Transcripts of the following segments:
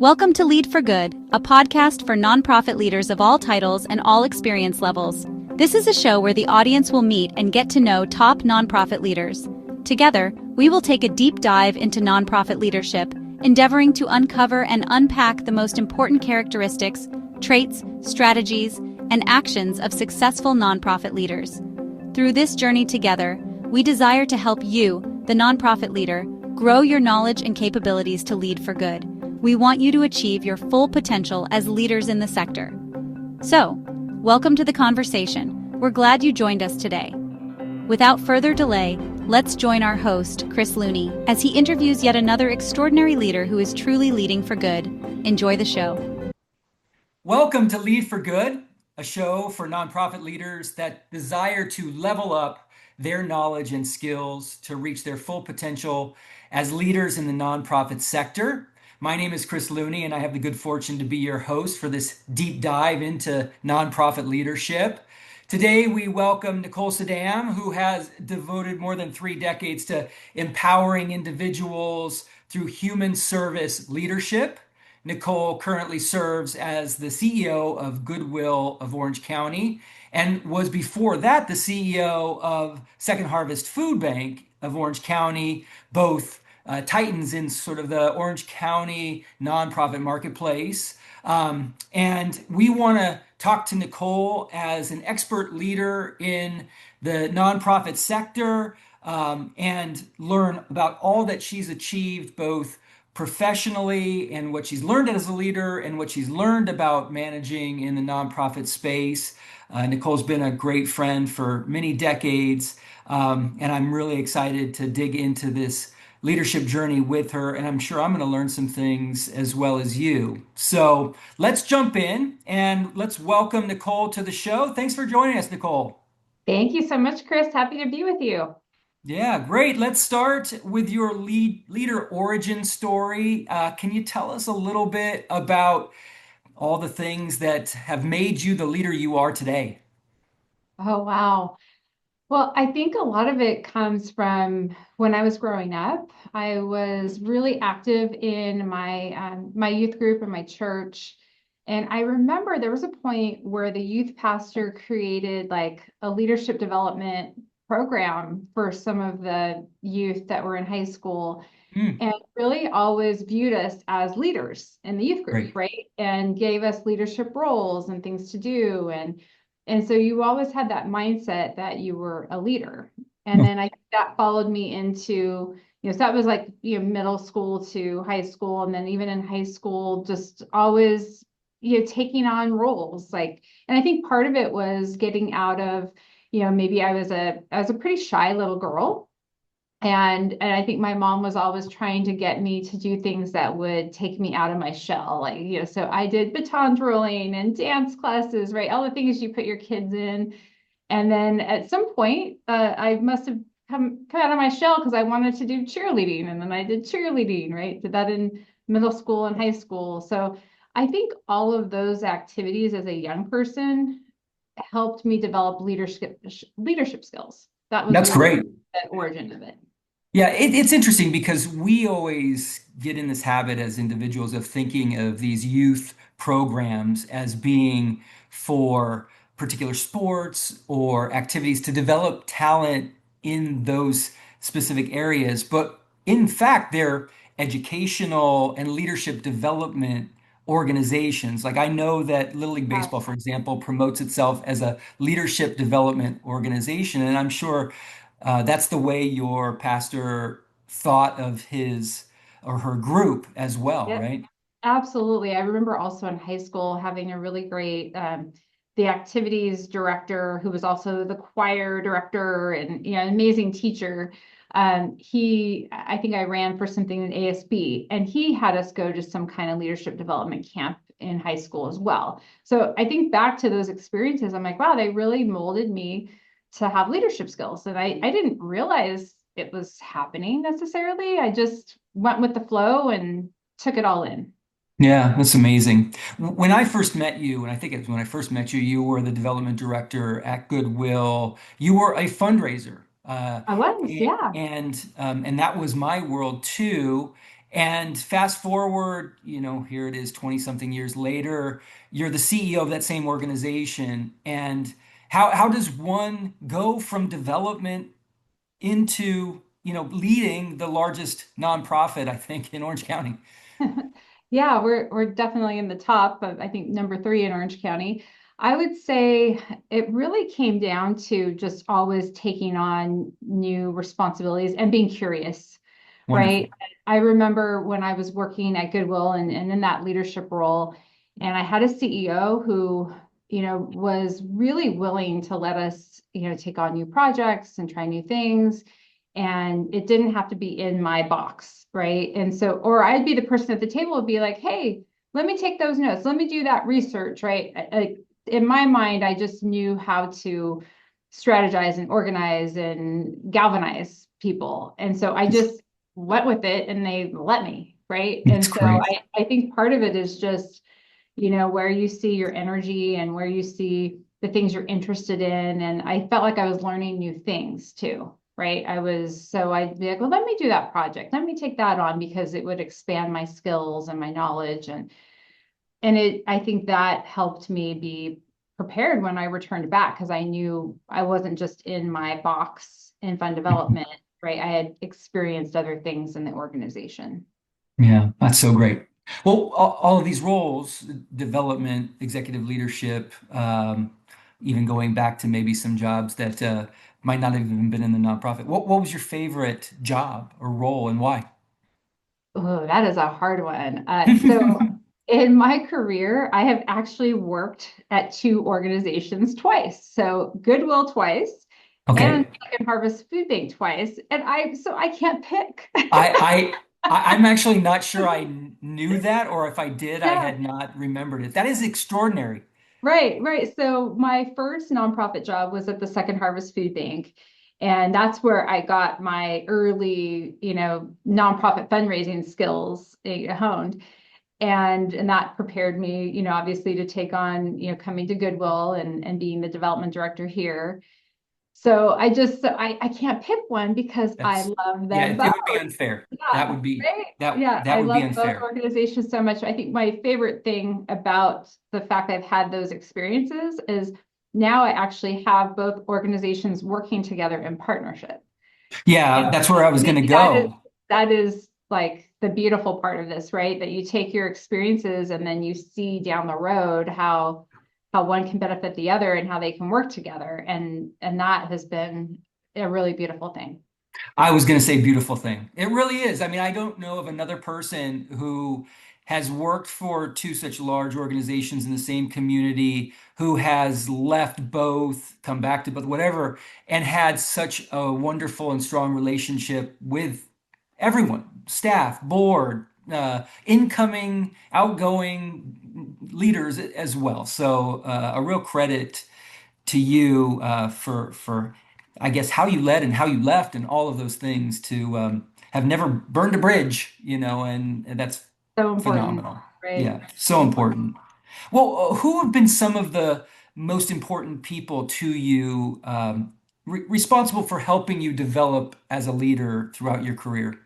Welcome to Lead for Good, a podcast for nonprofit leaders of all titles and all experience levels. This is a show where the audience will meet and get to know top nonprofit leaders. Together, we will take a deep dive into nonprofit leadership, endeavoring to uncover and unpack the most important characteristics, traits, strategies, and actions of successful nonprofit leaders. Through this journey together, we desire to help you, the nonprofit leader, grow your knowledge and capabilities to lead for good. We want you to achieve your full potential as leaders in the sector. So, welcome to the conversation. We're glad you joined us today. Without further delay, let's join our host, Chris Looney, as he interviews yet another extraordinary leader who is truly leading for good. Enjoy the show. Welcome to Lead for Good, a show for nonprofit leaders that desire to level up their knowledge and skills to reach their full potential as leaders in the nonprofit sector. My name is Chris Looney, and I have the good fortune to be your host for this deep dive into nonprofit leadership. Today, we welcome Nicole Suydam, who has devoted more than 3 decades to empowering individuals through human service leadership. Nicole currently serves as the CEO of Goodwill of Orange County and was before that the CEO of Second Harvest Food Bank of Orange County, both titans in sort of the Orange County nonprofit marketplace. And we want to talk to Nicole as an expert leader in the nonprofit sector and learn about all that she's achieved both professionally and what she's learned as a leader and what she's learned about managing in the nonprofit space. Nicole's been a great friend for many decades, and I'm really excited to dig into this leadership journey with her, and I'm sure I'm going to learn some things as well as you. So let's jump in and let's welcome Nicole to the show. Thanks for joining us, Nicole. Thank you so much, Chris. Happy to be with you. Yeah, great. Let's start with your leader origin story. Can you tell us a little bit about all the things that have made you the leader you are today? Oh, wow. Well, I think a lot of it comes from when I was growing up. I was really active in my youth group and my church. And I remember there was a point where the youth pastor created like a leadership development program for some of the youth that were in high school Hmm, and really always viewed us as leaders in the youth group, great. right? And gave us leadership roles and things to do. And so you always had that mindset that you were a leader. And then I think that followed me into, so that was like, middle school to high school. And then even in high school, just always, taking on roles like, and I think part of it was getting out of, maybe I was a pretty shy little girl. And I think my mom was always trying to get me to do things that would take me out of my shell. Like, so I did baton twirling and dance classes, right? All the things you put your kids in. And then at some point, I must have come out of my shell because I wanted to do cheerleading. And then I did cheerleading, right? Did that in middle school and high school. So I think all of those activities as a young person helped me develop leadership skills. That was That's really great. the origin of it. Yeah, it's interesting because we always get in this habit as individuals of thinking of these youth programs as being for particular sports or activities to develop talent in those specific areas. But in fact, they're educational and leadership development organizations. Like I know that Little League Baseball, for example, promotes itself as a leadership development organization. And I'm sure that's the way your pastor thought of his or her group as well, Yep, right? absolutely. I remember also in high school having a really great the activities director who was also the choir director and amazing teacher. I think I ran for something in ASB, and he had us go to some kind of leadership development camp in high school as well. So I think back to those experiences, I'm like, wow, they really molded me to have leadership skills. And I didn't realize it was happening necessarily. I just went with the flow and took it all in. Yeah, that's amazing. When I first met you, and I think it was when I first met you, you were the development director at Goodwill. You were a fundraiser, I was, yeah. and that was my world too. And fast forward, here it is 20 something years later, you're the CEO of that same organization. And how does one go from development into, leading the largest nonprofit, I think, in Orange County? Yeah, we're definitely in the top of, I think, number three in Orange County. I would say it really came down to just always taking on new responsibilities and being curious, Wonderful. right? I remember when I was working at Goodwill and in that leadership role, and I had a CEO who, was really willing to let us, take on new projects and try new things, and it didn't have to be in my box, right? And so, or I'd be the person at the table would be like, hey, let me take those notes, let me do that research, right? In my mind, I just knew how to strategize and organize and galvanize people, and so I just went with it, and they let me, right? It's And so great. I think part of it is just, where you see your energy and where you see the things you're interested in. And I felt like I was learning new things too, right? So I'd be like, well, let me do that project. Let me take that on because it would expand my skills and my knowledge. I think that helped me be prepared when I returned back because I knew I wasn't just in my box in fund development, right? I had experienced other things in the organization. Yeah, that's so great. Well, all of these roles, development, executive leadership, even going back to maybe some jobs that might not have even been in the nonprofit. What was your favorite job or role and why? Oh, that is a hard one. So in my career, I have actually worked at two organizations twice. So Goodwill twice and Okay. Second Harvest Food Bank twice. So I can't pick. I'm actually not sure I knew that, or if I did, I Yeah, had not remembered it. That is extraordinary. right, right. So my first nonprofit job was at the Second Harvest Food Bank. And that's where I got my early, nonprofit fundraising skills honed. And that prepared me, obviously to take on, coming to Goodwill and being the development director here. So I can't pick one because I That's love yeah, them it both. would be unfair. That Yeah, would be right. that Yeah, that I would be love both unfair. organizations so much. I think my favorite thing about the fact I've had those experiences is now I actually have both organizations working together in partnership. Yeah, And that's where I was to going me, to go. that is like the beautiful part of this, right? That you take your experiences and then you see down the road how one can benefit the other and how they can work together. And that has been a really beautiful thing. I was going to say beautiful thing. It really is. I mean, I don't know of another person who has worked for two such large organizations in the same community, who has left both, come back to both, whatever, and had such a wonderful and strong relationship with everyone, staff, board, incoming, outgoing leaders as well. So, a real credit to you for I guess how you led and how you left and all of those things to have never burned a bridge, and that's So important, phenomenal. right? Yeah, So so important. important. Well, who have been some of the most important people to you, responsible for helping you develop as a leader throughout your career?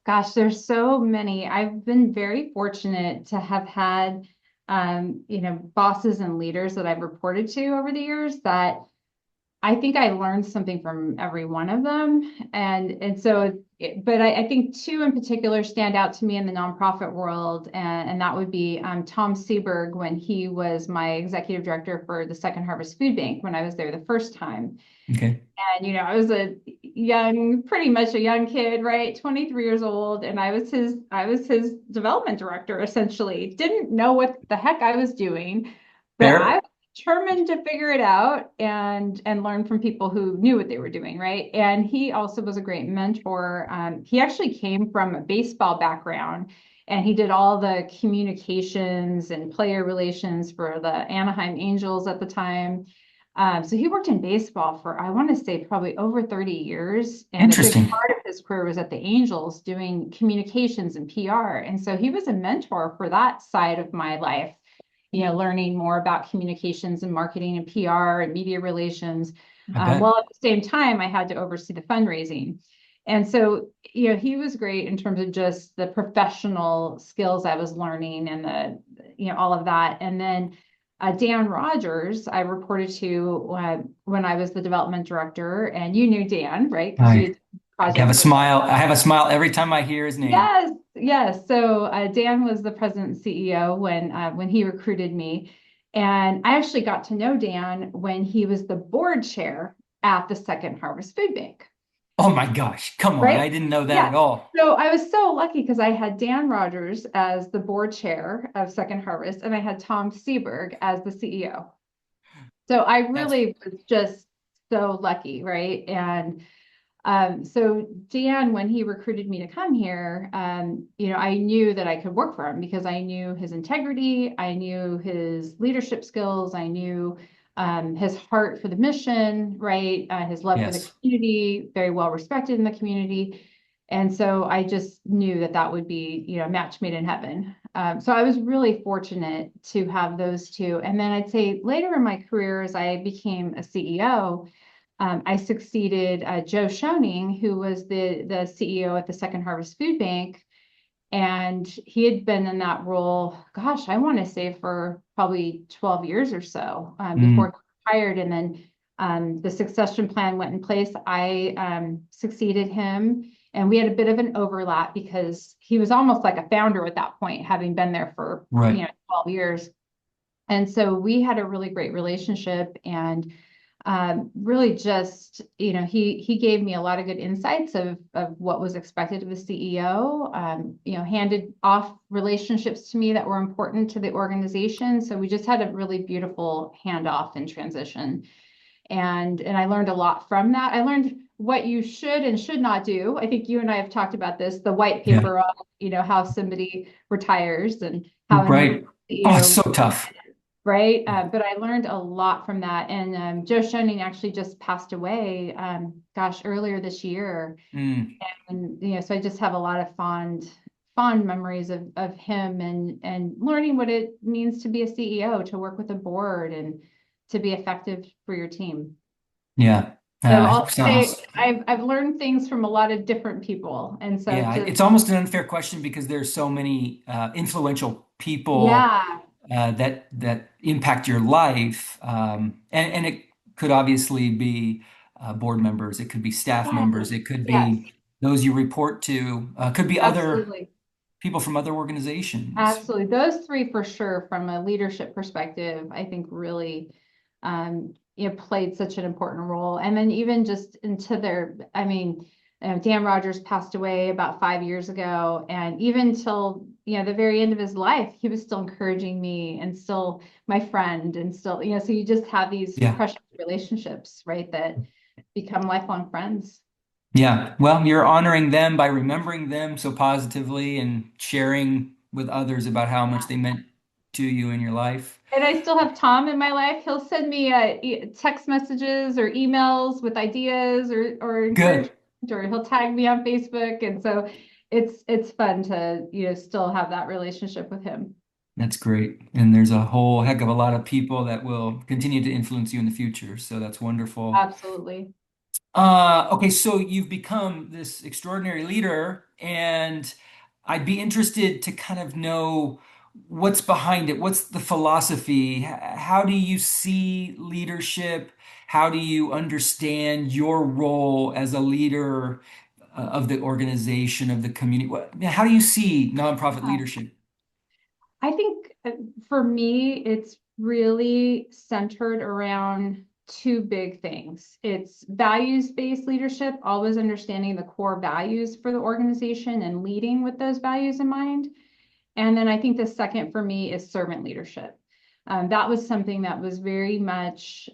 Gosh, there's so many. I've been very fortunate to have had, bosses and leaders that I've reported to over the years that I think I learned something from every one of them. But I think two in particular stand out to me in the nonprofit world. And that would be Tom Seberg when he was my executive director for the Second Harvest Food Bank when I was there the first time. Okay. And, I was pretty much a young kid, right? 23 years old. And I was his development director, essentially. Didn't know what the heck I was doing, but I Fair. was determined to figure it out and learn from people who knew what they were doing, right? And he also was a great mentor. He actually came from a baseball background. And he did all the communications and player relations for the Anaheim Angels at the time. So he worked in baseball for, I want to say, probably over 30 years. And a big Interesting. part of his career was at the Angels doing communications and PR. And so he was a mentor for that side of my life, learning more about communications and marketing and PR and media relations. I bet. While at the same time, I had to oversee the fundraising. And so, he was great in terms of just the professional skills I was learning and all of that. And then Dan Rogers, I reported to when I was the development director, and you knew Dan, right? Because you Hi. had projects. I have a smile every time I hear his name. Yes, yes. So Dan was the president and CEO when he recruited me, and I actually got to know Dan when he was the board chair at the Second Harvest Food Bank. Oh my gosh, come on. Right? I didn't know that Yeah. at all. So I was so lucky because I had Dan Rogers as the board chair of Second Harvest, and I had Tom Seberg as the CEO. So I That's really was just so lucky, right? And so Dan, when he recruited me to come here, I knew that I could work for him because I knew his integrity, I knew his leadership skills, I knew his heart for the mission, right? His love for the yes. community, very well respected in the community. And so I just knew that that would be, a match made in heaven. So I was really fortunate to have those two. And then I'd say later in my career, as I became a CEO, I succeeded Joe Schoening, who was the CEO at the Second Harvest Food Bank. And he had been in that role, gosh, I want to say for probably 12 years or so before Mm, he retired. And then the succession plan went in place. I succeeded him. And we had a bit of an overlap because he was almost like a founder at that point, having been there for right. 12 years. And so we had a really great relationship, and really just, he gave me a lot of good insights of what was expected of a CEO, handed off relationships to me that were important to the organization. So we just had a really beautiful handoff and transition. And I learned a lot from that. I learned what you should and should not do. I think you and I have talked about this, the white Yeah. paper on, how somebody retires and how a new Right. Oh, it's CEO, so tough. right? But I learned a lot from that. And Joe Schoening actually just passed away, gosh, earlier this year. Mm, And so I just have a lot of fond memories of him and learning what it means to be a CEO, to work with a board, and to be effective for your team. yeah. So I'll say Sounds, I've learned things from a lot of different people. And so yeah, just, it's almost an unfair question because there's so many influential people yeah, that impact your life, and it could obviously be board members, it could be staff members, yes, it could yes, be those you report to, could be other absolutely. people from other organizations. Absolutely. Those three for sure, from a leadership perspective, I think really played such an important role. And then even just into I mean, Dan Rogers passed away about 5 years ago. And even till, the very end of his life, he was still encouraging me and still my friend and still, so you just have these Yeah. precious relationships, right, that become lifelong friends. Yeah. Well, you're honoring them by remembering them so positively and sharing with others about how much they meant to you in your life. And I still have Tom in my life. He'll send me text messages or emails with ideas or Good. encouragement, or he'll tag me on Facebook. And so it's fun to, still have that relationship with him. That's great. And there's a whole heck of a lot of people that will continue to influence you in the future. So that's wonderful. Absolutely. Okay, so you've become this extraordinary leader, and I'd be interested to kind of know what's behind it. What's the philosophy? How do you see leadership? How do you understand your role as a leader of the organization, of the community? How do you see nonprofit leadership? I think for me, it's really centered around two big things. It's values-based leadership, always understanding the core values for the organization and leading with those values in mind. And then I think the second for me is servant leadership. That was something that was very much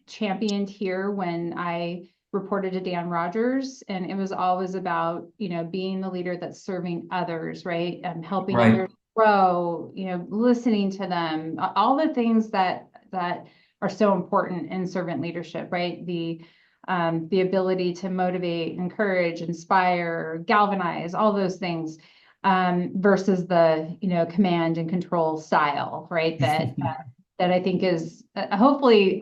championed here when I reported to Dan Rogers, and it was always about, being the leader that's serving others, right? Helping Right. others grow, listening to them, all the things that are so important in servant leadership, right? The ability to motivate, encourage, inspire, galvanize, all those things, versus the, command and control style, right? That that I think is hopefully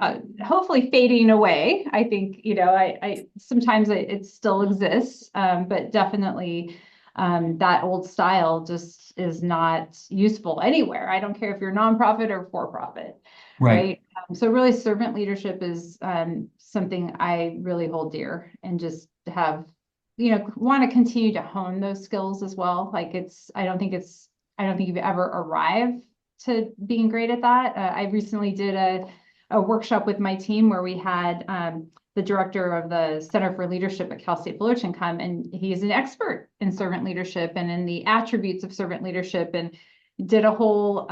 fading away. I think, I sometimes it still exists, but definitely that old style just is not useful anywhere. I don't care if you're nonprofit or for profit, Right. right? So really servant leadership is something I really hold dear, and just have, want to continue to hone those skills as well. Like I don't think you've ever arrived to being great at that. I recently did a workshop with my team where we had the director of the Center for Leadership at Cal State Fullerton come, and he's an expert in servant leadership and in the attributes of servant leadership, and did a whole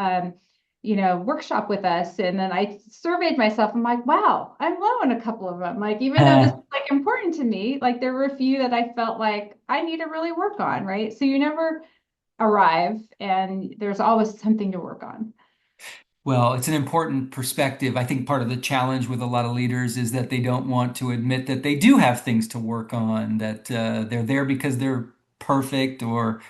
workshop with us. And then I surveyed myself. I'm like, wow, I'm low on a couple of them. Like, even though this is like important to me, like there were a few that I felt like I need to really work on, right? So you never arrive, and there's always something to work on. Well, it's an important perspective. I think part of the challenge with a lot of leaders is that they don't want to admit that they do have things to work on, that they're there because they're perfect or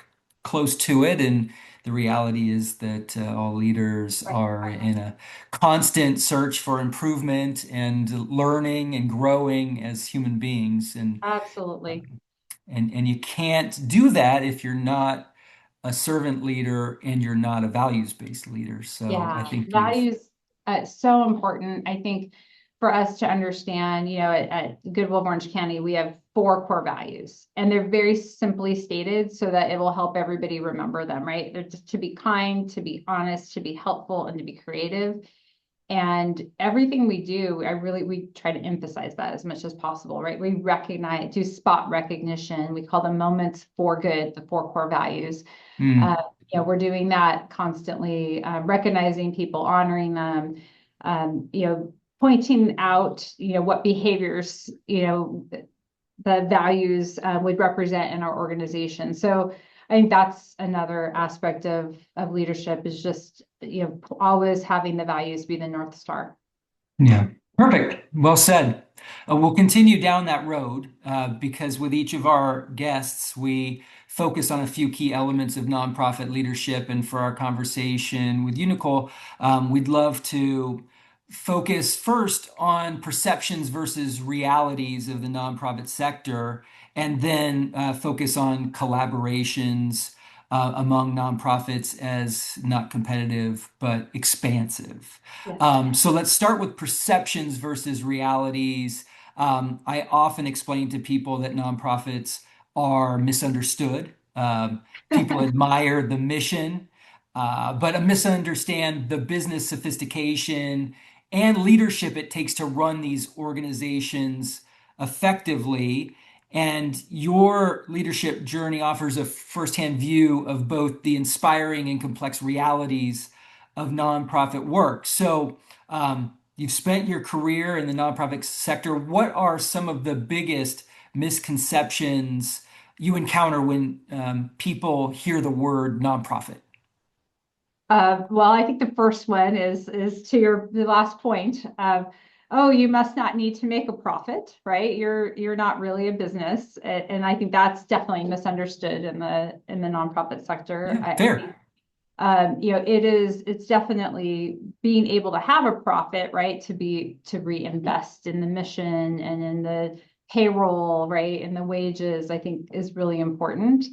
close to it. And the reality is that all leaders Right. are in a constant search for improvement and learning and growing as human beings. Absolutely. And you can't do that if you're not a servant leader and you're not a values-based leader. So I Yeah, think you've values so important. I think for us to understand, at Goodwill of Orange County, we have four core values, and they're very simply stated so that it will help everybody remember them, right? They're just to be kind, to be honest, to be helpful, and to be creative. And everything we do, we try to emphasize that as much as possible, right? We recognize, do spot recognition. We call them moments for good, the four core values. Uh, mm, we're doing that constantly, recognizing people, honoring them, pointing out, what behaviors, the values would represent in our organization. So I think that's another aspect of leadership, is just, always having the values be the North Star. yeah, perfect. Well said. We'll continue down that road because with each of our guests, we focus on a few key elements of nonprofit leadership. And for our conversation with you, Nicole, we'd love to focus first on perceptions versus realities of the nonprofit sector, and then focus on collaborations among nonprofits as not competitive but expansive. Yes. So let's start with perceptions versus realities. I often explain to people that nonprofits are misunderstood. People admire the mission, but misunderstand the business sophistication and leadership it takes to run these organizations effectively. And your leadership journey offers a firsthand view of both the inspiring and complex realities of nonprofit work. So, you've spent your career in the nonprofit sector. What are some of the biggest misconceptions you encounter when people hear the word nonprofit? Well, I think the first one is to the last point of, oh, you must not need to make a profit, right? You're not really a business, and I think that's definitely misunderstood in the nonprofit sector. Yeah, I think fair. it's definitely being able to have a profit, right? To reinvest in the mission and in the payroll, right? And the wages, I think is really important.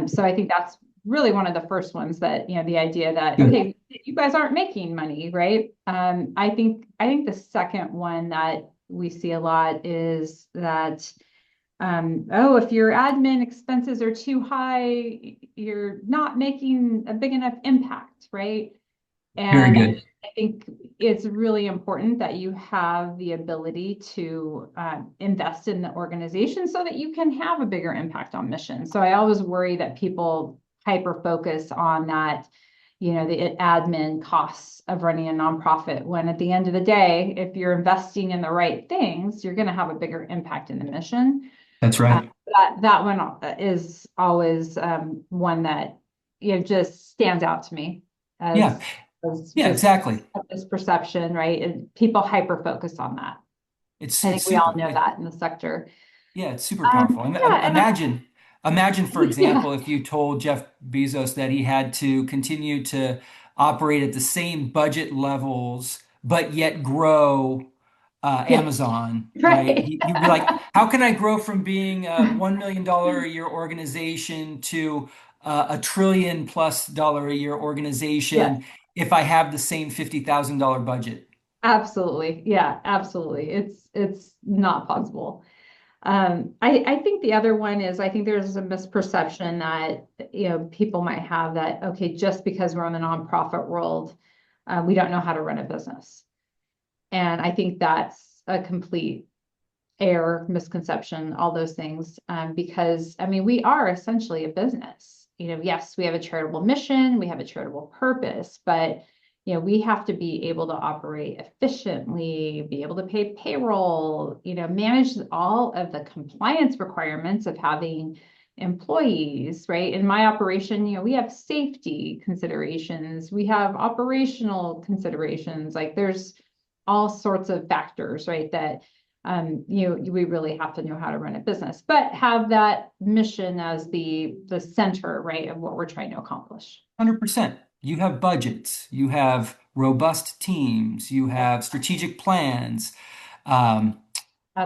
So I think that's really one of the first ones, that, the idea that, Good. okay, you guys aren't making money, right? I think the second one that we see a lot is that, oh, if your admin expenses are too high, you're not making a big enough impact, right? Very And good. I think it's really important that you have the ability to invest in the organization so that you can have a bigger impact on mission. So I always worry that people hyper focus on that, the admin costs of running a nonprofit, when at the end of the day, if you're investing in the right things, you're going to have a bigger impact in the mission. That's Uh, right. that one is always one that, just stands out to me Yeah. as Yeah, just exactly. this perception, right? And people hyper focus on that. I It's think we all super. know that in the sector. Yeah, it's super powerful. Yeah, and Imagine, for yeah, example, if you told Jeff Bezos that he had to continue to operate at the same budget levels, but yet grow Yeah. Amazon, right? Right. You'd be like, how can I grow from being a $1 million a year organization to $1 trillion+ a year Yes. organization if I have the same $50,000 budget? Absolutely. Yeah, absolutely. It's not possible. I think the other one is I think there's a misperception that people might have that okay, just because we're in the nonprofit world, we don't know how to run a business. And I think that's a complete error, misconception, all those things. Because I mean, we are essentially a business. Yes, we have a charitable mission, we have a charitable purpose, but we have to be able to operate efficiently, be able to pay payroll, manage all of the compliance requirements of having employees, right? In my operation, we have safety considerations, we have operational considerations, like there's all sorts of factors, right? That we really have to know how to run a business, but have that mission as the center, right, of what we're trying to accomplish. 100%. You have budgets, you have robust teams, you Yep. have strategic plans, um,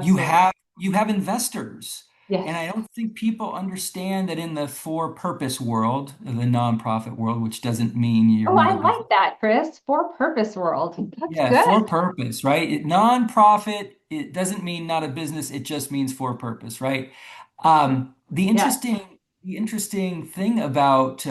you Absolutely. have investors. And I Yes. don't think people understand that in the for-purpose world, the nonprofit world, which doesn't mean you're Oh, not I a business. like that, Chris. For purpose world. That's Yeah, good. for purpose, right? Nonprofit, it doesn't mean not a business, it just means for purpose, right? The Yeah. interesting thing about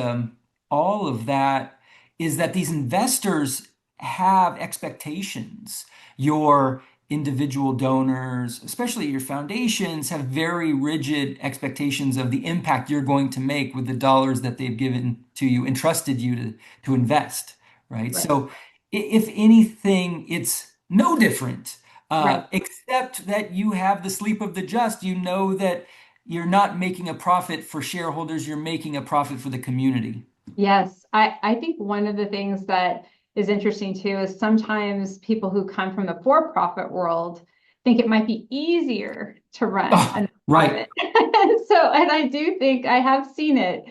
all of that is that these investors have expectations. Your individual donors, especially your foundations, have very rigid expectations of the impact you're going to make with the dollars that they've given to you, entrusted you to invest, right? Right. So if anything, it's no different, Right. except that you have the sleep of the just. You know that you're not making a profit for shareholders, you're making a profit for the community. Yes. I think one of the things that is interesting too is sometimes people who come from the for-profit world think it might be easier to run Oh, a right. nonprofit. And I do think I have seen it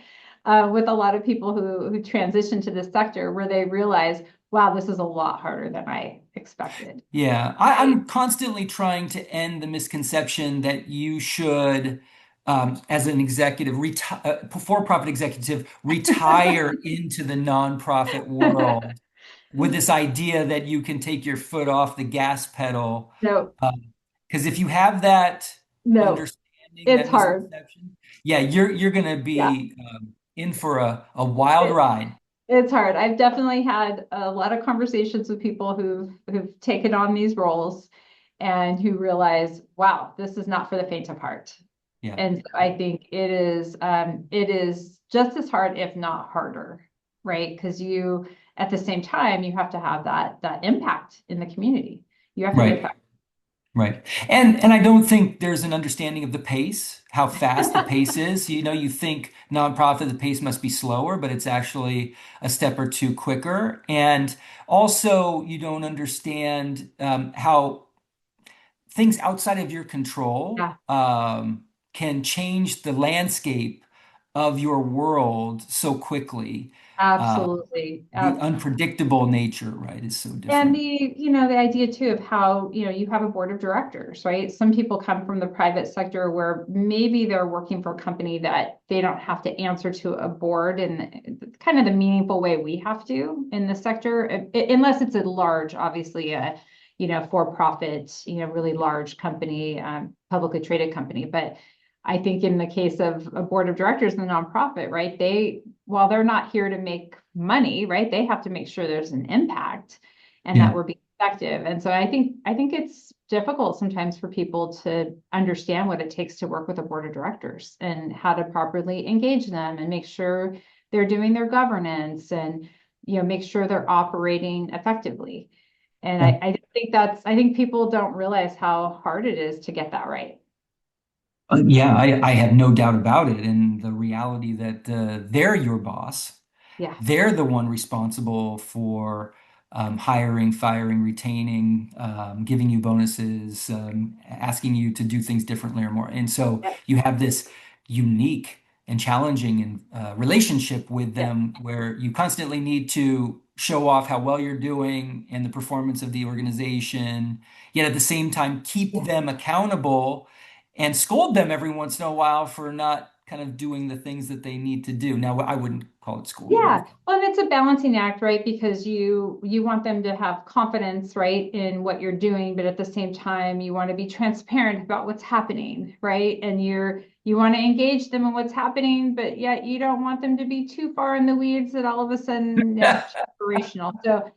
with a lot of people who transition to this sector where they realize, wow, this is a lot harder than I expected. Yeah, Right. I'm constantly trying to end the misconception that you should, as an executive, for-profit executive, retire into the nonprofit world with this idea that you can take your foot off the gas pedal. No, Because if you have that no, understanding, it's that hard. misconception, yeah, you're going to Yeah. be in for a wild It, ride. it's hard. I've definitely had a lot of conversations with people who've taken on these roles and who realize, wow, this is not for the faint of heart. Yeah. And so I think it is just as hard, if not harder, right? Because you at the same time you have to have that impact in the community. You have to be Right. effective. Right. And I don't think there's an understanding of the pace, how fast the pace is. You think nonprofit, the pace must be slower, but it's actually a step or two quicker. And also, you don't understand how things outside of your control Yeah, can change the landscape of your world so quickly. Uh, absolutely. the unpredictable nature, right, is so And different. the idea too of how, you have a board of directors, right? Some people come from the private sector where maybe they're working for a company that they don't have to answer to a board in kind of the meaningful way we have to in the sector, unless it's a large, obviously for-profit, really large company, publicly traded company. But I think in the case of a board of directors in a nonprofit, right, while they're not here to make money, right, they have to make sure there's an impact and that Yeah. we're being effective. And so I think it's difficult sometimes for people to understand what it takes to work with a board of directors and how to properly engage them and make sure they're doing their governance and make sure they're operating effectively. And I think people don't realize how hard it is to get that right. Yeah, I have no doubt about it. And the reality that they're your boss, Yeah. they're the one responsible for hiring, firing, retaining, giving you bonuses, asking you to do things differently or more. And so Yeah. you have this unique and challenging relationship with them, where you constantly need to show off how well you're doing and the performance of the organization, yet at the same time keep them accountable and scold them every once in a while for not kind of doing the things that they need to do. Now, I wouldn't call it scolding, Yeah, of course. well, and it's a balancing act, right? Because you want them to have confidence, right, in what you're doing, but at the same time, you want to be transparent about what's happening, right? And you want to engage them in what's happening, but yet you don't want them to be too far in the weeds that all of a sudden it's operational. So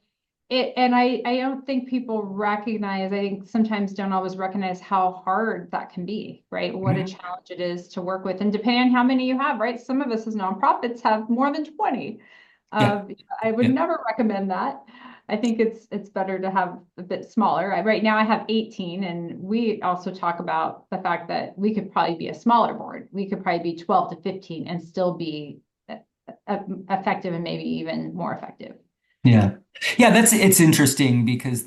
and I don't think people recognize, I think sometimes don't always recognize how hard that can be, right? What a Mhm. challenge it is to work with. And depending on how many you have, right? Some of us as nonprofits have more than 20. Yeah, I would yeah, never recommend that. I think it's better to have a bit smaller. Right now I have 18, and we also talk about the fact that we could probably be a smaller board. We could probably be 12 to 15 and still be effective and maybe even more effective. yeah. Yeah, it's interesting because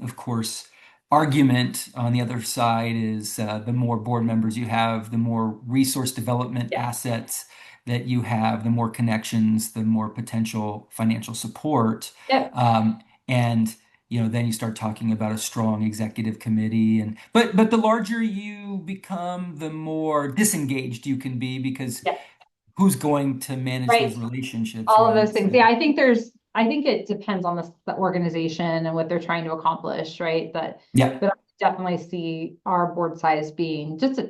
of course, argument on the other side is the more board members you have, the more resource development Yeah. assets that you have, the more connections, the more potential financial support. Yep. And then you start talking about a strong executive committee, and but the larger you become, the more disengaged you can be because Yeah. who's going to manage those Right. relationships, All of right? those things. Yeah, I think it depends on the organization and what they're trying to accomplish, right? Yeah. But I definitely see our board size being just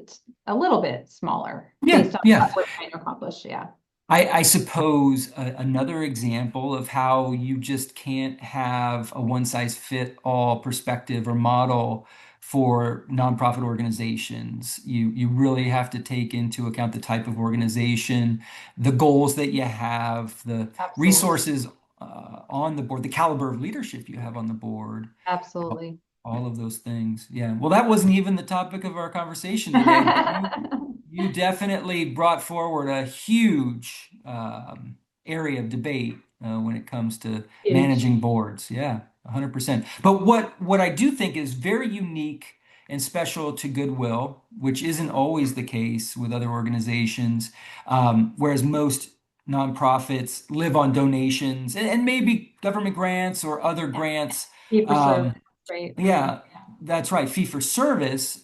a little bit smaller Yeah, based on yeah. what we're trying to accomplish. Yeah. I suppose another example of how you just can't have a one size fit all perspective or model for nonprofit organizations. You really have to take into account the type of organization, the goals that you have, the Absolutely. resources on the board, the caliber of leadership you have on the board, Absolutely. all of those things. Yeah. Well, that wasn't even the topic of our conversation today, but you definitely brought forward a huge area of debate when it comes to Huge. managing boards. Yeah, 100%. But what I do think is very unique and special to Goodwill, which isn't always the case with other organizations, whereas most nonprofits live on donations and maybe government grants or other Yeah. grants. Fee for service, Um, right? yeah, that's right. Fee for service.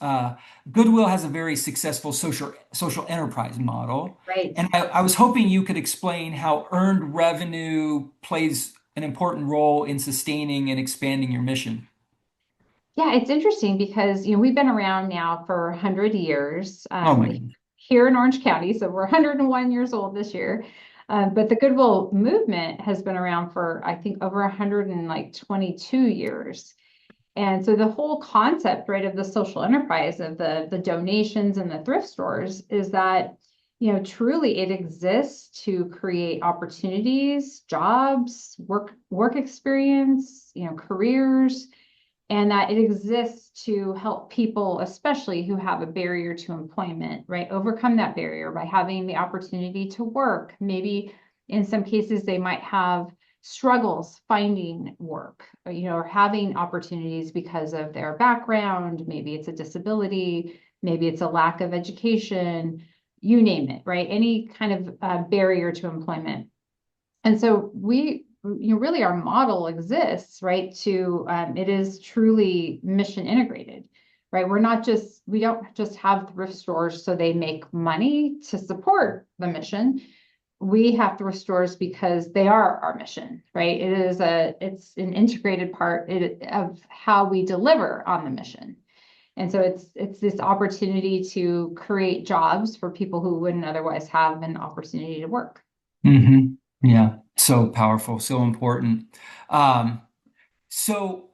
Goodwill has a very successful social enterprise model, Right. and I was hoping you could explain how earned revenue plays an important role in sustaining and expanding your mission. Yeah, it's interesting because we've been around now for 100 years Oh my God. here in Orange County, so we're 101 years old this year. But the Goodwill movement has been around for I think over 122 years. And so the whole concept, right, of the social enterprise of the donations and the thrift stores is that truly it exists to create opportunities, jobs, work experience, careers, and that it exists to help people, especially who have a barrier to employment, right? Overcome that barrier by having the opportunity to work. Maybe in some cases, they might have struggles finding work, or having opportunities because of their background. Maybe it's a disability, maybe it's a lack of education, you name it, right? Any kind of barrier to employment. And so really our model exists, right? It is truly mission integrated, right? We don't just have thrift stores so they make money to support the mission. We have thrift stores because they are our mission, right? It's an integrated part of how we deliver on the mission. And so it's this opportunity to create jobs for people who wouldn't otherwise have an opportunity to work. Hmm. Yeah, so powerful, so important. Um, so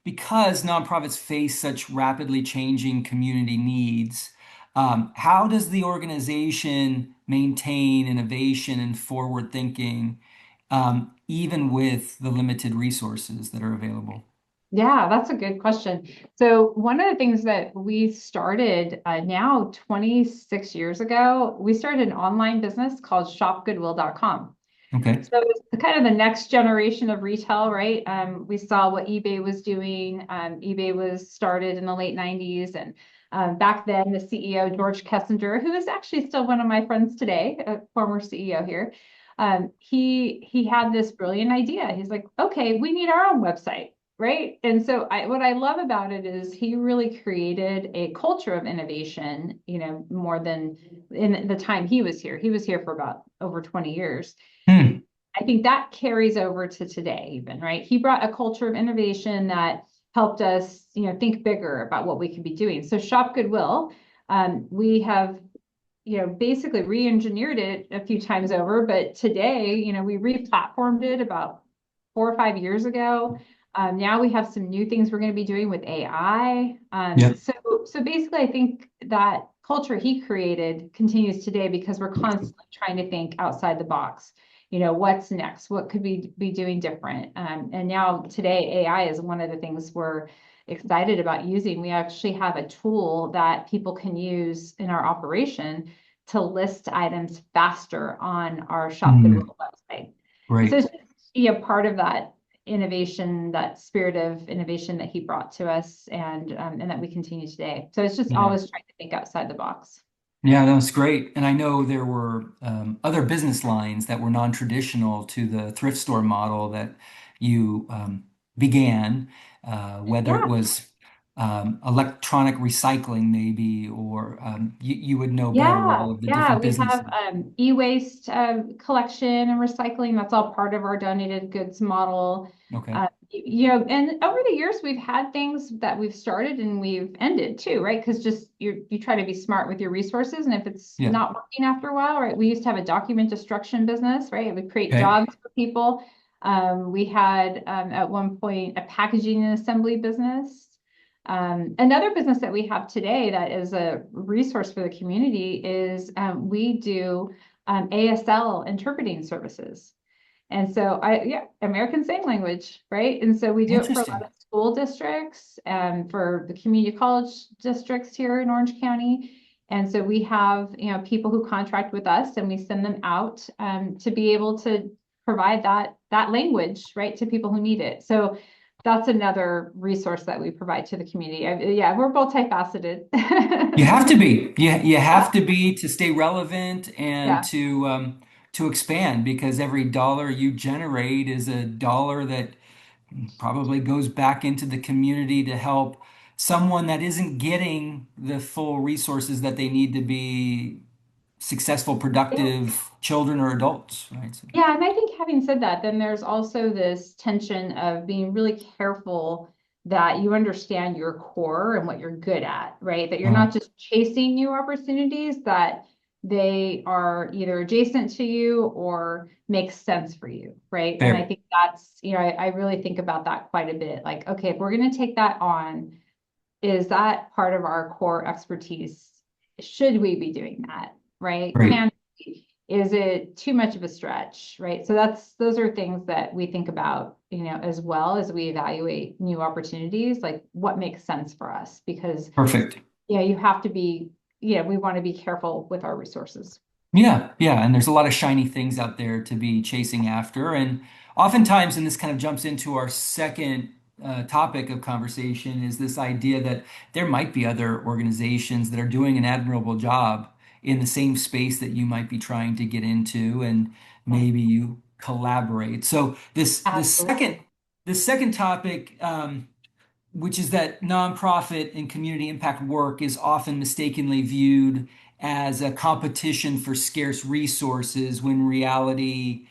because nonprofits face such rapidly changing community needs, how does the organization maintain innovation and forward thinking, even with the limited resources that are available? Yeah, that's a good question. So one of the things that we started now 26 years ago, we started an online business called shopgoodwill.com. Okay. So it's kind of the next generation of retail, right? We saw what eBay was doing. eBay was started in the late 90s, and Back then, the CEO, George Kessinger, who is actually still one of my friends today, a former CEO here, he had this brilliant idea. He's like, okay, we need our own website, right? And so what I love about it is he really created a culture of innovation, more than in the time he was here. He was here for about over 20 years. Hmm. I think that carries over to today even, right? He brought a culture of innovation that helped us, think bigger about what we could be doing. So Shop Goodwill, we have, basically re-engineered it a few times over, but today, we re-platformed it about 4 or 5 years ago. Now we have some new things we're going to be doing with AI. Yeah. So basically, I think that culture he created continues today because we're constantly trying to think outside the box. What's next? What could we be doing different? And now today, AI is one of the things we're excited about using. We actually have a tool that people can use in our operation to list items faster on our Shop Hmm. Goodwill website. So Great. it's just part of that innovation, that spirit of innovation that he brought to us, and that we continue today. So it's just Yeah. always trying to think outside the box. Yeah, that was great. And I know there were other business lines that were non-traditional to the thrift store model that you began, whether it Yeah. was electronic recycling, maybe, or you would know better Yeah, all of the yeah, different we have businesses. e-waste collection and recycling. That's all part of our donated goods model. Okay. And over the years, we've had things that we've started and we've ended too, right? Because just you try to be smart with your resources, and if it's Yeah. not working after a while, right? We used to have a document destruction business, right? It would create Okay. jobs for people. We had at one point a packaging and assembly business. Another business that we have today that is a resource for the community is we do ASL interpreting services. And so yeah, American Sign Language, right? And so we do it for a lot Interesting. of school districts and for the community college districts here in Orange County. And so we have, people who contract with us and we send them out to be able to provide that language, right, to people who need it. So that's another resource that we provide to the community. Yeah, we're multifaceted. You have to be. You Yeah, have to be to stay relevant and yeah, to expand because every dollar you generate is a dollar that probably goes back into the community to help someone that isn't getting the full resources that they need to be successful, yeah. productive children or adults, right? So, Yeah, and I think having said that, then there's also this tension of being really careful that you understand your core and what you're good at, right? That you're uh, not just chasing new opportunities, that they are either adjacent to you or make sense for you, right? And I fair. think that's, I really think about that quite a bit. Like, okay, if we're going to take that on, is that part of our core expertise? Should we be doing that, right? Great. Is it too much of a stretch, right? So those are things that we think about, as well as we evaluate new opportunities, like what makes sense for us, because Perfect. yeah, you have to be, we want to be careful with our resources. Yeah, yeah, and there's a lot of shiny things out there to be chasing after, and oftentimes, and this kind of jumps into our second topic of conversation, is this idea that there might be other organizations that are doing an admirable job in the same space that you might be trying to get into, and Yeah, maybe you collaborate. So absolutely. this second topic. Which is that nonprofit and community impact work is often mistakenly viewed as a competition for scarce resources when in reality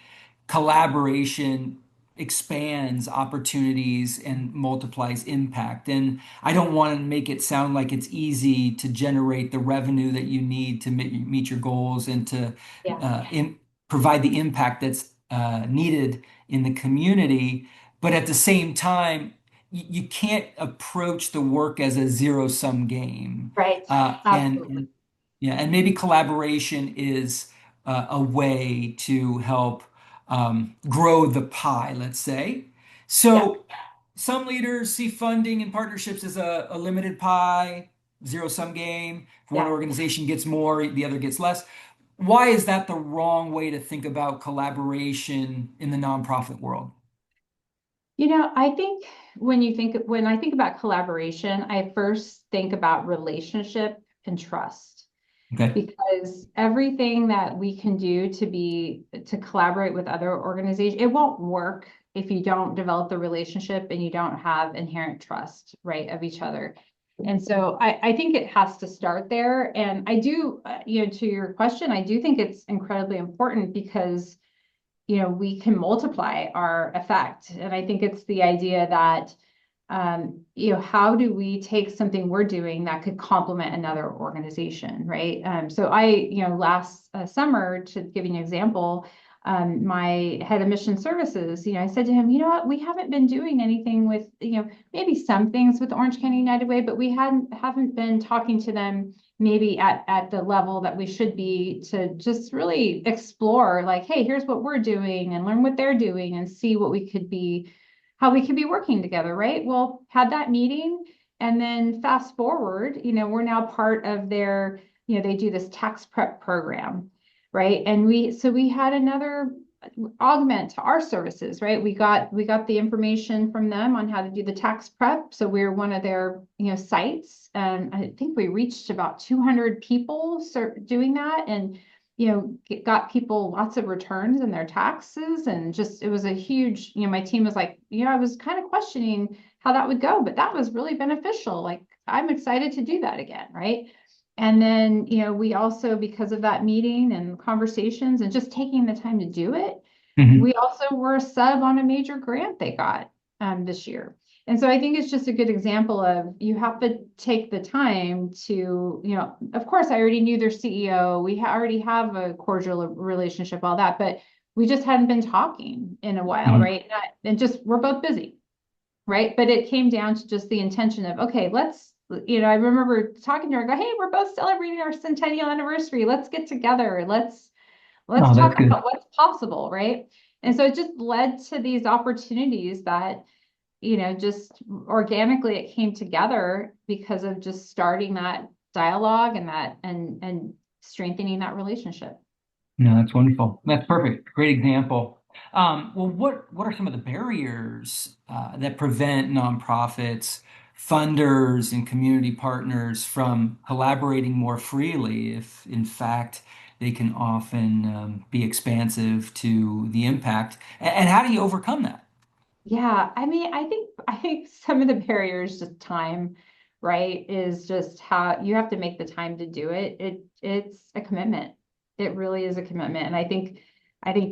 collaboration expands opportunities and multiplies impact. And I don't want to make it sound like it's easy to generate the revenue that you need to meet your goals and to Yeah, provide the impact that's needed in the community. But at the same time, you can't approach the work as a zero-sum game. right. Uh, and, Absolutely. and yeah, and maybe collaboration is a way to help grow the pie, let's say. Yeah. So some leaders see funding and partnerships as a limited pie, zero-sum game. If one Yeah. organization gets more, the other gets less. Why is that the wrong way to think about collaboration in the nonprofit world? I think when I think about collaboration, I first think about relationship and trust, Okay. because everything that we can do to collaborate with other organizations, it won't work if you don't develop the relationship and you don't have inherent trust, right, of each other. And so I think it has to start there. And I do, to your question, I do think it's incredibly important because we can multiply our effect. And I think it's the idea that, how do we take something we're doing that could complement another organization, right? So last summer, to give you an example, my head of mission services, I said to him, you know what, we haven't been doing anything with, maybe some things with Orange County United Way, but we haven't been talking to them maybe at the level that we should be, to just really explore, like, hey, here's what we're doing, and learn what they're doing and see how we could be working together, right? Well, had that meeting, and then fast forward, we're now part of their, they do this tax prep program, right? And we had another augment to our services, right? We got the information from them on how to do the tax prep. So we're one of their, sites. And I think we reached about 200 people doing that, and, got people lots of returns in their taxes. And just, it was a huge, my team was like, I was kind of questioning how that would go, but that was really beneficial. Like, I'm excited to do that again, right? And then, we also, because of that meeting and conversations and just taking the time to do it, Hmm. we also were a sub on a major grant they got this year. And so I think it's just a good example of, you have to take the time to, of course, I already knew their CEO. We already have a cordial relationship, all that, but we just hadn't been talking in a while, Hmm. right? And just, we're both busy, right? But it came down to just the intention of, okay, I remember talking to her, go, hey, we're both celebrating our centennial anniversary. Let's get together. Let's Oh, that's talk good. about what's possible, right? And so it just led to these opportunities that, just organically it came together because of just starting that dialogue and strengthening that relationship. No, that's wonderful. That's perfect. Great example. Well, what are some of the barriers that prevent nonprofits, funders, and community partners from collaborating more freely if, in fact, they can often be expansive to the impact? And how do you overcome that? Yeah, I mean, I think some of the barriers, just time, right, is just how you have to make the time to do it. It's a commitment. It really is a commitment. And I think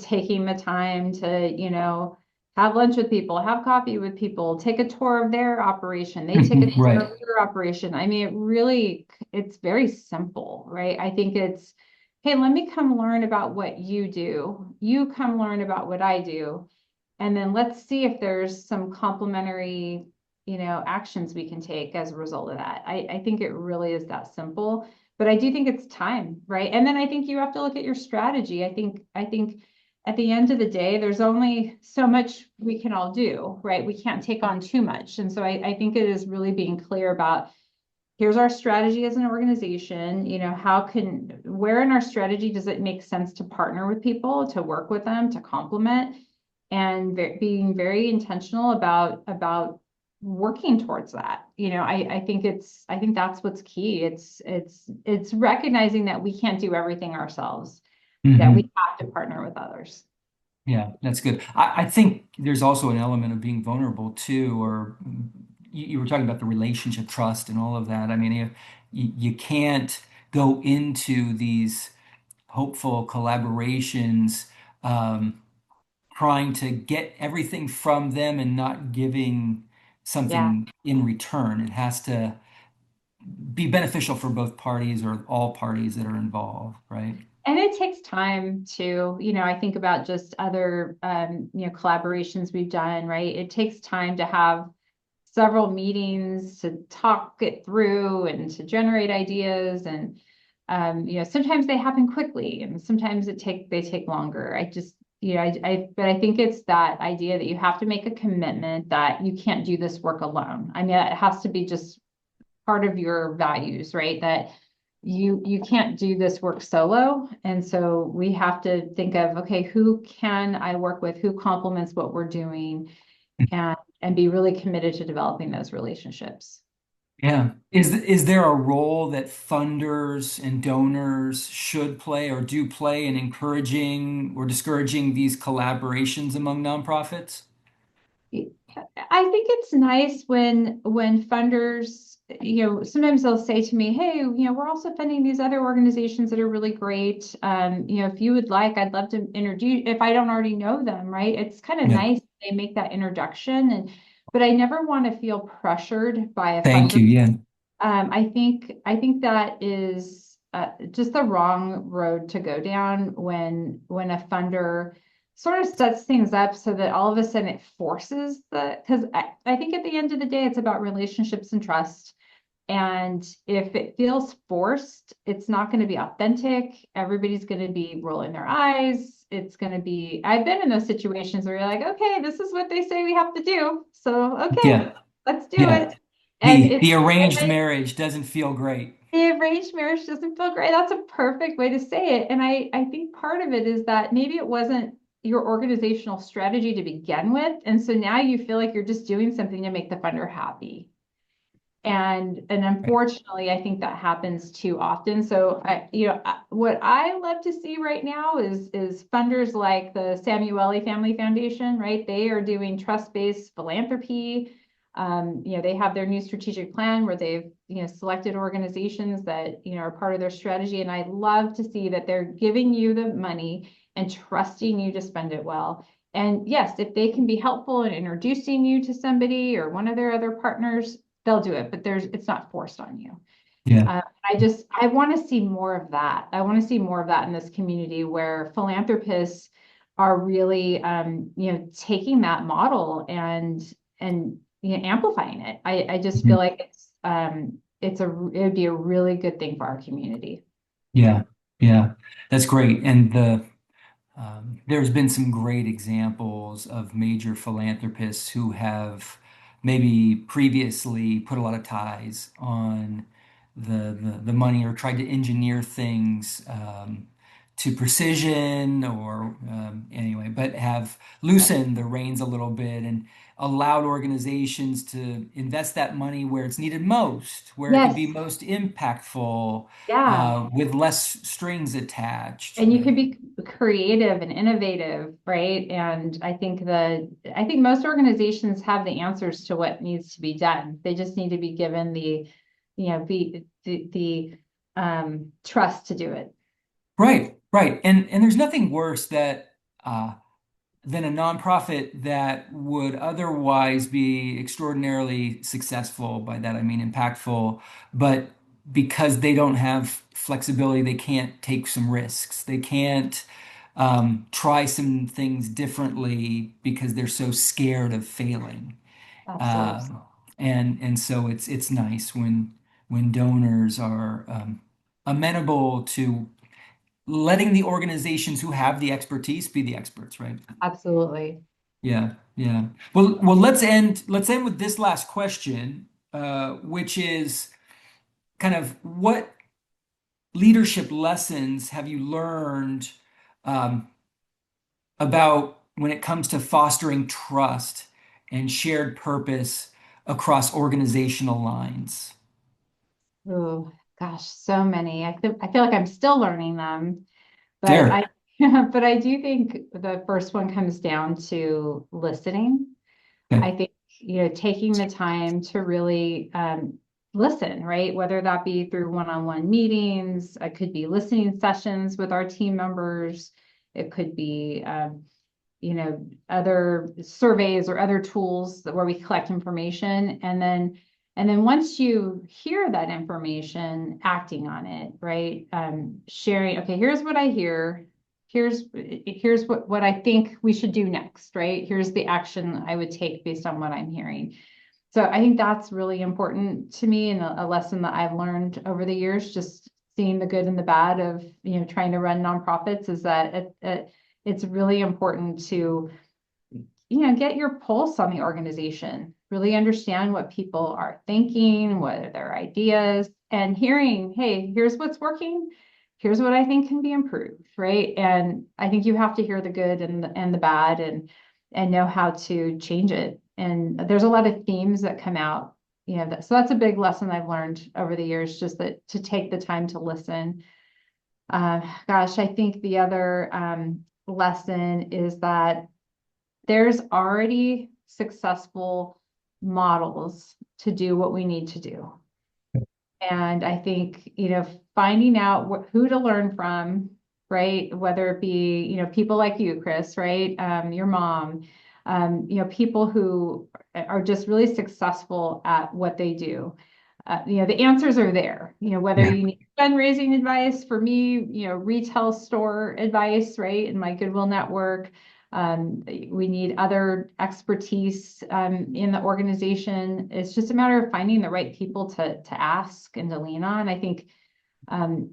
taking the time to, have lunch with people, have coffee with people, take a tour of their operation, they take a tour Right. of your operation. I mean, it's very simple, right? I think it's, hey, let me come learn about what you do. You come learn about what I do, and then let's see if there's some complementary, actions we can take as a result of that. I think it really is that simple, but I do think it's time, right? And then I think you have to look at your strategy. I think at the end of the day, there's only so much we can all do, right? We can't take on too much. And so I think it is really being clear about, here's our strategy as an organization, where in our strategy does it make sense to partner with people, to work with them, to complement, and being very intentional about working towards that. I think that's what's key. It's recognizing that we can't do everything ourselves, that we Hmm. have to partner with others. Yeah, that's good. I think there's also an element of being vulnerable too, or you were talking about the relationship trust and all of that. I mean, you can't go into these hopeful collaborations um, trying to get everything from them and not giving Yeah. something in return. It has to be beneficial for both parties or all parties that are involved, right? And it takes time to, I think about just other, collaborations we've done, right? It takes time to have several meetings to talk it through and to generate ideas. And, sometimes they happen quickly and sometimes they take longer. I just, but I think it's that idea that you have to make a commitment that you can't do this work alone. I mean, it has to be just part of your values, right? That you can't do this work solo. And so we have to think of, okay, who can I work with? Who complements what we're doing? and be really committed to developing those relationships. Yeah. Is there a role that funders and donors should play or do play in encouraging or discouraging these collaborations among nonprofits? I think it's nice when funders, sometimes they'll say to me, "Hey, we're also funding these other organizations that are really great. If you would like, I'd love to introduce if I don't already know them, right? It's kind of Yeah. nice they make that introduction but I never want to feel pressured by a Thank funder. you. Yeah. I think that is just the wrong road to go down when a funder sort of sets things up so that all of a sudden it forces because I think at the end of the day, it's about relationships and trust. And if it feels forced, it's not going to be authentic. Everybody's going to be rolling their eyes. It's going to be, I've been in those situations where you're like, okay, this is what they say we have to do. So, okay, Yeah. let's do Yeah. it. And The arranged marriage doesn't feel great. the arranged marriage doesn't feel great. That's a perfect way to say it. And I think part of it is that maybe it wasn't your organizational strategy to begin with. And so now you feel like you're just doing something to make the funder happy. And Right. unfortunately, I think that happens too often. So what I love to see right now is funders like the Samueli Family Foundation, right? They are doing trust-based philanthropy. They have their new strategic plan where they've, selected organizations that, are part of their strategy. And I love to see that they're giving you the money and trusting you to spend it well. And yes, if they can be helpful in introducing you to somebody or one of their other partners, they'll do it, but it's not forced on you. Yeah. I want to see more of that. I want to see more of that in this community where philanthropists are really, taking that model and amplifying it. I just feel Mhm. like it would be a really good thing for our community. Yeah. Yeah. That's great. And there's been some great examples of major philanthropists who have maybe previously put a lot of ties on the money or tried to engineer things to precision or anyway, but have loosened the reins a little bit and allowed organizations to invest that money where it's needed most, where it can be Yes. most impactful, Yeah. with less strings attached, And you can right? be creative and innovative, right? And I think most organizations have the answers to what needs to be done. They just need to be given the trust to do it. Right, right. And there's nothing worse uh, than a nonprofit that would otherwise be extraordinarily successful. By that I mean impactful, but because they don't have flexibility, they can't take some risks. They can't try some things differently because they're so scared of failing. Absolutely. Um, and so it's nice when donors are amenable to letting the organizations who have the expertise be the experts, right? Absolutely. Yeah, yeah. Well, let's end with this last question, which is kind of what leadership lessons have you learned um, about when it comes to fostering trust and shared purpose across organizational lines? Oh, gosh, so many. I feel like I'm still learning them, but I There. but I do think the first one comes down to listening. I Okay. think, taking the time to really listen, right? Whether that be through one-on-one meetings, it could be listening sessions with our team members. It could be, other surveys or other tools where we collect information. And then once you hear that information, acting on it, right? Sharing, okay, here's what I hear. Here's what I think we should do next, right? Here's the action I would take based on what I'm hearing. So I think that's really important to me and a lesson that I've learned over the years, just seeing the good and the bad of, trying to run nonprofits is that it's really important to, get your pulse on the organization, really understand what people are thinking, what are their ideas, and hearing, hey, here's what's working. Here's what I think can be improved, right? And I think you have to hear the good and the bad and know how to change it and there's a lot of themes that come out, so that's a big lesson I've learned over the years, just that to take the time to listen. Gosh, I think the other lesson is that there's already successful models to do what we need to do. And I think, finding out who to learn from, right? Whether it be, people like you, Chris, right? Your mom, people who are just really successful at what they do. The answers are there, whether you need fundraising advice, for me, retail store advice, right? In my Goodwill network, we need other expertise in the organization. It's just a matter of finding the right people to ask and to lean on. I think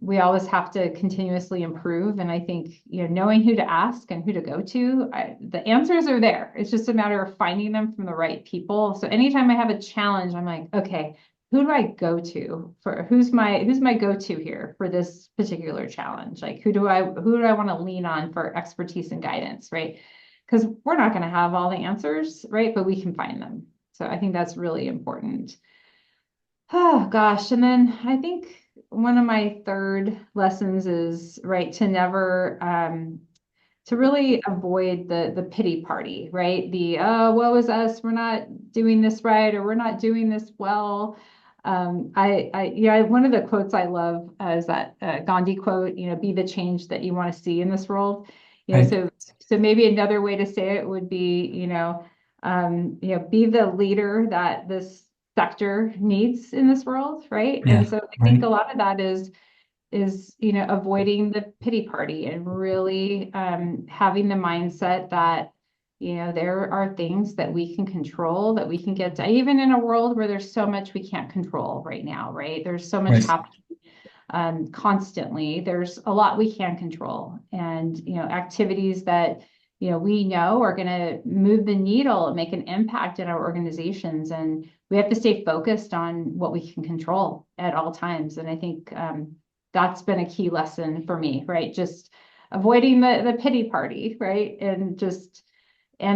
we always have to continuously improve. And I think, knowing who to ask and who to go to, the answers are there. It's just a matter of finding them from the right people. So anytime I have a challenge, I'm like, okay, who do I go to for who's my go-to here for this particular challenge? Like who do I want to lean on for expertise and guidance, right? Because we're not going to have all the answers, right? But we can find them. So I think that's really important. Oh gosh. And then I think one of my third lessons is, right, to never to really avoid the pity party, right? The woe is us, we're not doing this right, or we're not doing this well. One of the quotes I love is that Gandhi quote, be the change that you want to see in this world. Right. So maybe another way to say it would be, be the leader that this sector needs in this world, right? Yeah, And so I think a lot of that is avoiding the pity party and really having the mindset that there are things that we can control, that we can get to, even in a world where there's so much we can't control right now, right? There's so much happening constantly. There's a lot we can control, and activities that we know are going to move the needle and make an impact in our organizations, and we have to stay focused on what we can control at all times. And I think that's been a key lesson for me, right? Just avoiding the pity party, right? And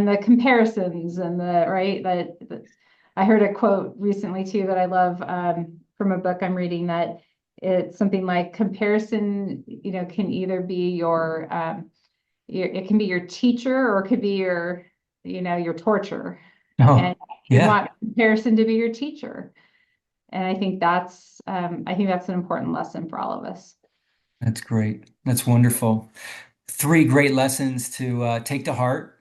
the comparisons and that I heard a quote recently too that I love from a book I'm reading, that it's something like comparison, can either be it can be your teacher, or it could be your torture. And you want comparison to be your teacher. And I think that's an important lesson for all of us. That's great. That's wonderful. 3 great lessons to take to heart,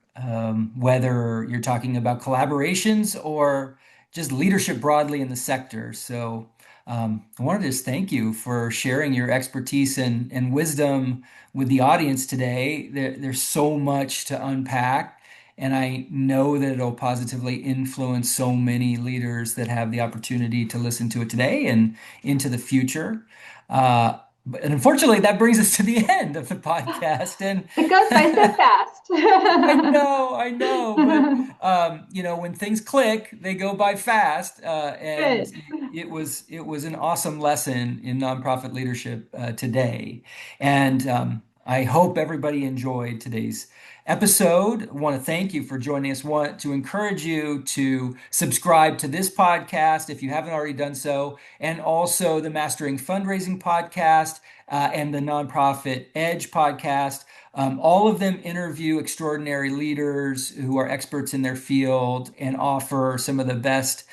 whether you're talking about collaborations or just leadership broadly in the sector. So I wanted to just thank you for sharing your expertise and wisdom with the audience today. There's so much to unpack, and I know that it'll positively influence so many leaders that have the opportunity to listen to it today and into the future. But unfortunately, that brings us to the end of the podcast, and it goes by so fast. I know, but when things click, they go by fast. And it was an awesome lesson in nonprofit leadership today, and I hope everybody enjoyed today's episode. I want to thank you for joining us. Want to encourage you to subscribe to this podcast if you haven't already done so, and also the Mastering Fundraising podcast and the Nonprofit Edge podcast. All of them interview extraordinary leaders who are experts in their field and offer some of the best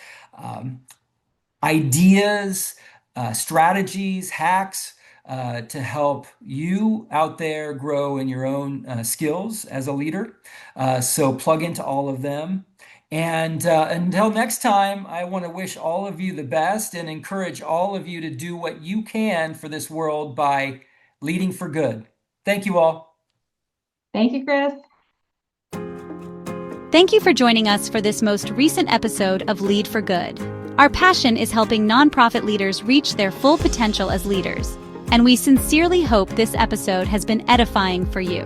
ideas, strategies, hacks to help you out there grow in your own skills as a leader. So plug into all of them. And until next time, I want to wish all of you the best and encourage all of you to do what you can for this world by leading for good. Thank you all. Thank you, Chris. Thank you for joining us for this most recent episode of Lead for Good. Our passion is helping nonprofit leaders reach their full potential as leaders, and we sincerely hope this episode has been edifying for you.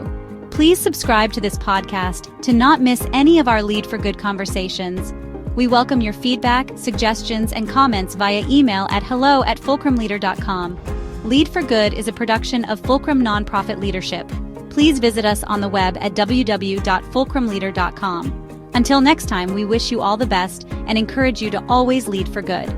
Please subscribe to this podcast to not miss any of our Lead for Good conversations. We welcome your feedback, suggestions, and comments via email at hello@fulcrumleader.com. Lead for Good is a production of Fulcrum Nonprofit Leadership. Please visit us on the web at www.fulcrumleader.com. Until next time, we wish you all the best and encourage you to always lead for good.